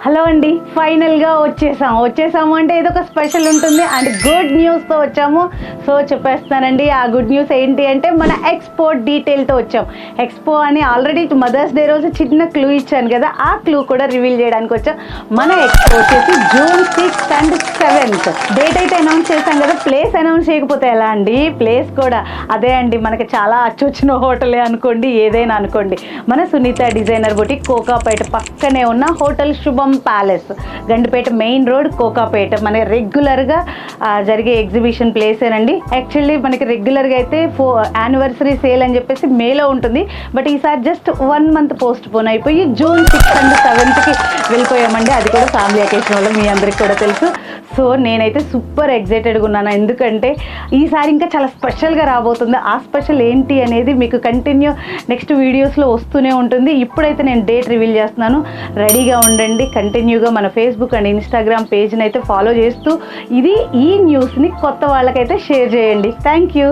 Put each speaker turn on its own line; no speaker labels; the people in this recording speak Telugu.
హలో అండి, ఫైనల్గా వచ్చేసాము అంటే ఏదో ఒక స్పెషల్ ఉంటుంది అండ్ గుడ్ న్యూస్తో వచ్చాము. సో చెప్పేస్తానండి, ఆ గుడ్ న్యూస్ ఏంటి అంటే మన ఎక్స్పో డీటెయిల్తో వచ్చాం. ఎక్స్పో అని ఆల్రెడీ మదర్స్ డే రోజు చిన్న క్లూ ఇచ్చాను కదా, ఆ క్లూ కూడా రివీల్ చేయడానికి వచ్చాం. మన ఎక్స్పో వచ్చేసి June 6th and 7th date అయితే అనౌన్స్ చేశాం కదా, ప్లేస్ అనౌన్స్ చేయకపోతే ఎలా అండి? ప్లేస్ కూడా అదే అండి, మనకి చాలా అచ్చొచ్చిన హోటలే అనుకోండి, ఏదైనా అనుకోండి. మన సునీత డిజైనర్ బుటిక్ కోకాపేట పక్కనే ఉన్న హోటల్ శుభం palace, Gandipet main road, Kokapet. మన రెగ్యులర్గా జరిగే ఎగ్జిబిషన్ ప్లేసేనండి. యాక్చువల్లీ మనకి రెగ్యులర్గా అయితే యానివర్సరీ సేల్ అని చెప్పేసి మేలో ఉంటుంది, బట్ ఈసారి జస్ట్ 1 month పోస్ట్ పోన్ అయిపోయి జూన్ 6th and 7th వెళ్ళిపోయామండి. అది కూడా ఫ్యామిలీ అకేషన్ వల్ల, మీ అందరికి కూడా తెలుసు. సో నేనైతే సూపర్ ఎగ్జైటెడ్గా ఉన్నాను, ఎందుకంటే ఈసారి ఇంకా చాలా స్పెషల్గా రాబోతుంది. ఆ స్పెషల్ ఏంటి అనేది మీకు కంటిన్యూ నెక్స్ట్ వీడియోస్లో వస్తూనే ఉంటుంది. ఇప్పుడైతే నేను డేట్ రివీల్ చేస్తున్నాను, రెడీగా ఉండండి. కంటిన్యూగా మన ఫేస్బుక్ అండ్ ఇన్స్టాగ్రామ్ పేజ్ని అయితే ఫాలో చేస్తూ ఈ న్యూస్ని కొత్త వాళ్ళకైతే షేర్ చేయండి. Thank you.